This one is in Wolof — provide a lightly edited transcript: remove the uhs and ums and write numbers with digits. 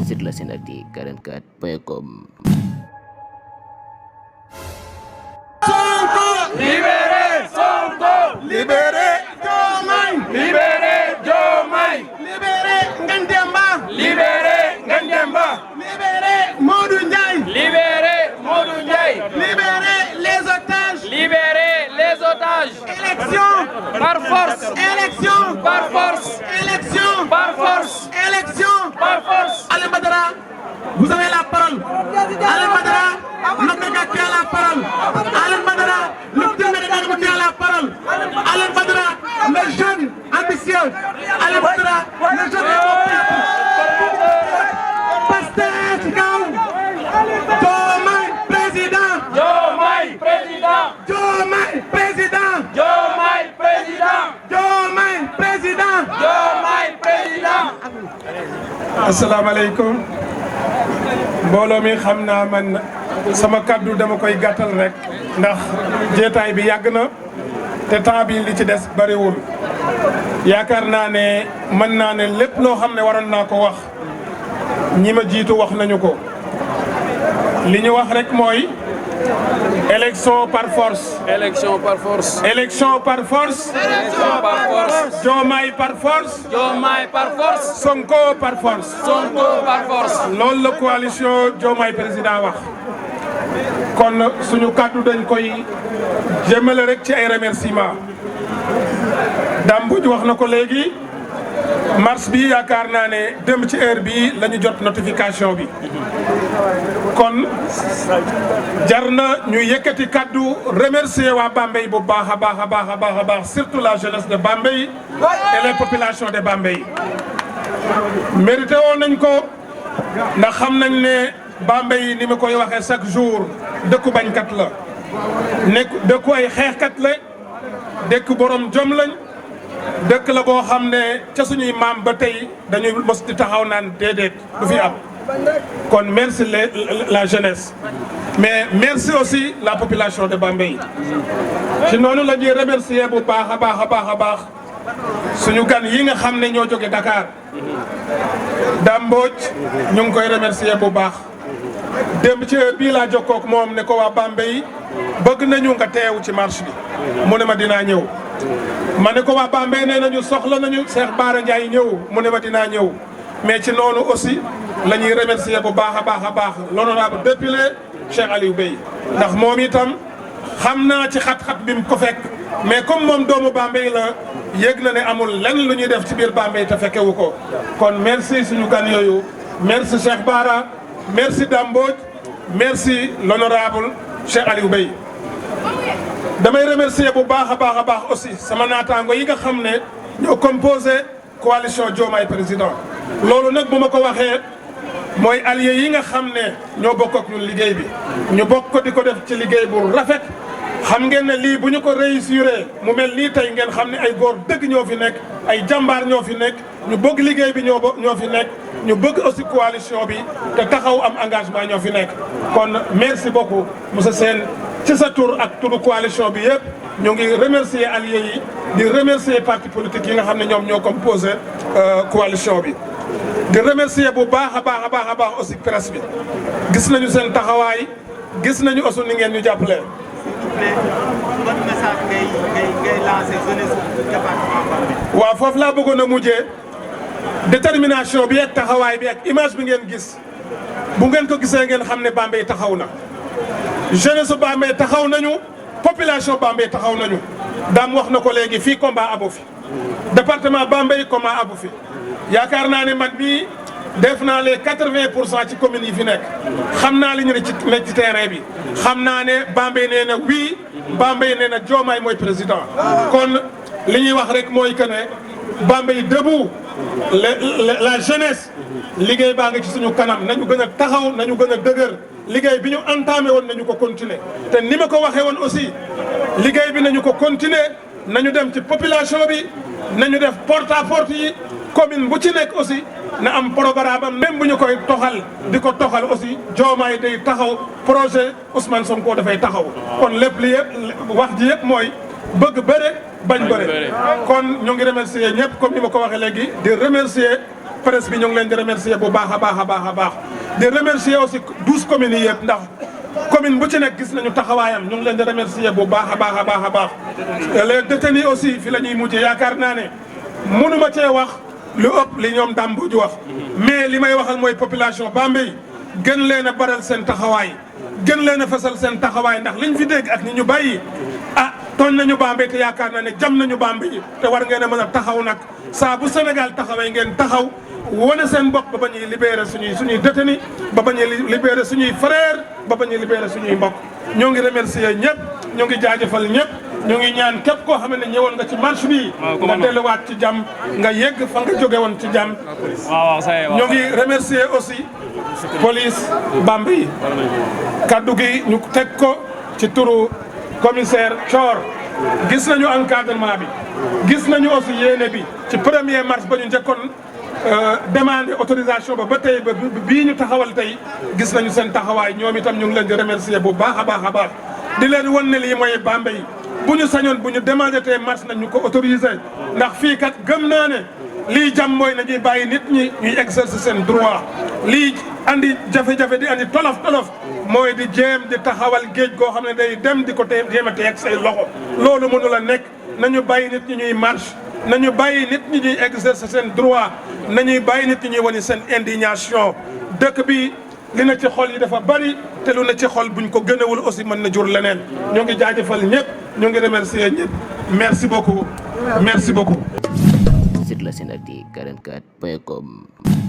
visite Senactu44.com. Libérez Sonko! Libérez Diomaye! Libérez Diomaye! Libérez Ngandemba! Libérez Ngandemba! Libérez Modou Ndiaye! Libérez Modou Ndiaye! Libérez les otages! Libérez les otages! Élection par force! Élection par force! Élection par force! Élection par force! Alain Badara, vous avez la parole. Alain Badara, l'homme qui a la parole. Alain Badara, l'homme qui a la parole. Alain Badara, le jeune ambitieux. Alain Badara, le jeune Pastef Kaw. Diomaye président. Diomaye président. Diomaye président. Diomaye président. Diomaye président. Diomaye président. Assalamu alaikum. mbooloo mi xam naa man sama kaddu dama koy gàttal rek ndax jeetaay bi yàgg na te temps bi li ci des bariwul yaakaar naa ne mën naa ne lépp loo xam ne waroon naa ko wax ñi ma jiitu wax nañu ko li ñu wax rek mooy élection par force. Élection par force. Élection par force. Élection par force. Diomaye par force. Diomaye par force. Sonko par force. Sonko par force. loolu la coalition Diomaye président wax kon suñu kàddu dañ koy jëmale rek ci ay remerciements Dame Mbodj wax na ko léegi mars bi yaakaar naa ne dem ci heure bi la ñu jot notification bi kon jar na ñu yëkkati kàddu remercier waa Bambey bu baax a baax a baax a baax a baax surtout la jeunesse de Bambey et les populations de Bambey mérité woon nañ ko ndax xam nañ ne Bambey ni ma koy waxee chaque jour dëkku bañkat la nekk dëkku ay xeexkat la dëkk borom jom lañ dëkk la boo xam ne ca suñuy maam ba tey dañuy mos di taxaw naan déedéet du fi am kon merci la jeunesse mais merci aussi la population de Bambey ci noonu la ñuy remercier bu baax a baax a baax a baax suñu gan yi nga xam ne ñoo jóge Dakar Dame Mbodj ñu ngi koy remercier bu baax démb ci heure bii laa jokkoo ak moom ne ko waa Bambey bëgg nañu nga teew ci marche bi mu ne ma dinaa ñëw ma ne ko waa Bambey nee nañu soxla nañu Cheikh Bara Ndiaye ñëw mu ne ma dinaa ñëw mais ci noonu aussi la ñuy remercier bu baax a baax a baax l'honorable député Cheikh Aliou Bey ndax moom itam xam naa ci xat-xat bi mu ko fekk mais comme moom doomu Bambey la yëg na ne amul lenn lu ñuy def ci biir Bambey te fekkewu ko kon merci suñu gan yooyu merci Cheikh Bara merci Dame Mbodj merci l'honorable Cheikh Aliou Bey damay remercier bu baax a baax a baax aussi sama naataango yi nga xam ne ñoo composé coalition Diomaye président loolu nag bu ma ko waxee mooy alliés yi nga xam ne ñoo bokk ak ñun liggéey bi ñu bokk ko di ko def ci liggéey bu rafet xam ngeen ne lii bu ñu ko réussir mu mel nii tey ngeen xam ne ay góor dëgg ñoo fi nekk ay jàmbaar ñoo fi nekk ñu bëgg liggéey bi ñoo fi nekk ñu bëgg aussi coalition bi te taxaw am engagement ñoo fi nekk kon merci beaucoup monsieur Sène ci sa tur ak turu coalition bi yëpp ñu ngi remercier alliés yi di remercier parti politique yi nga xam ne ñoom ñoo composé coalition bi di remercier bu baax a baax a baax a baax aussi presse bi gis nañu seen taxawaay gis nañu aussi ni ngeen ñu jàppale. ban message ngay lancer jeunesse département Bambey. waaw foofu laa bëggoon a mujjee détermination bi ak taxawaay bi ak image bi ngeen gis bu ngeen ko gisee ngeen xam ne Bambey taxaw na jeunesse su Bambey taxaw nañu population Bambey taxaw nañu daam wax na ko léegi fii combat abu fi département Bambey combat abu fi yaakaar naa ne man mii def naa les 80% ci communes yi fi nekk xam naa li ñu ne ci terrain bi xam naa ne Bambey nee na oui Bambey nee na Diomaye mooy président kon li ñuy wax rek mooy que ne Bambey debout la jeunesse liggéey baa ngi ci suñu kanam nañu gën a taxaw nañu gën a dëgër liggéey bi ñu entamé woon nañu ko continuer te ni ma ko waxee woon aussi liggéey bi nañu ko continuer nañu dem ci population bi nañu def porte à porte yi commune bu ci nekk aussi na am programme am même bu ñu koy toxal di ko toxal aussi Diomaye day taxaw projet Ousmane Sonko dafay taxaw kon lépp li yëpp wax ji yëpp mooy bëgg bëre bañ bëre kon ñu ngi remercier ñëpp comme ni ma ko waxee léegi di remercier presse bi ñu ngi leen di remercier bu baax a baax a baax a baax di remercier aussi 12 communes yi yëpp ndax commune bu ci nekk gis nañu taxawaayam ñu ngi leen di remercier bu baax a baax a baax a baax les détenus aussi fi la ñuy mujjee yaakaar naa ne mënuma cee wax lu ëpp li ñoom Dame Mbodj wax mais li may waxal mooy population Bambey gën leen a baral seen taxawaay gën leen a fasal seen taxawaay ndax liñ fi dégg ak ni ñu bàyyi tooñ nañu Bambey te yaakaar naa ne jam nañu Bambey te war ngeen a mën a taxaw nag saa bu Sénégal taxawee ngeen taxaw wane seen bopp ba ñuy libéré suñuy détenu ba ñuy libéré suñuy frère ba ñuy libéré suñuy mbokk ñoo ngi remercier ñëpp ñoo ngi jaajëfal ñëpp ñoo ngi ñaan képp koo xam ne ñëwoon nga ci marche bi nga delluwaat ci jàmm nga yegg fa nga jóge woon ci jàmm ñoo ngi remercier aussi police Bambey kaddu gi ñu teg ko ci turu commissaire Thior gis nañu encadrement bi gis nañu aussi yéene bi ci premier mars ba ñu njëkkoon demandé autorisation ba tey ba bii ñu taxawal tey gis nañu seen taxawaay ñoom itam ñu ngi leen di remercier bu baax a baax a baax di leen wan ne lii mooy Bambey bu ñu sañoon bu ñu demandé tey mars nañ ñu ko autorisé ndax fii kat gëm naa ne lii jàmm mooy nañuy bàyyi nit ñi ñuy exercer seen droit lii andi jafe-jafe di andi tolof mooy di jéem di taxawal géej goo xam ne day dem di ko jéem a teeg say loxo loolu mënu la nekk nañu bàyyi nit ñi ñuy marche nañu bàyyi nit ñi ñuy exercer seen droit nañuy bàyyi nit ñi ñuy wane seen indignation dëkk bi li na ci xol yi dafa bari te lu na ci xol buñ ko gënewul aussi mën na jur leneen ñoo ngi jaajëfal ñëpp ñoo ngi remercier ñëpp merci beaucoup. Sur la Senati 44.com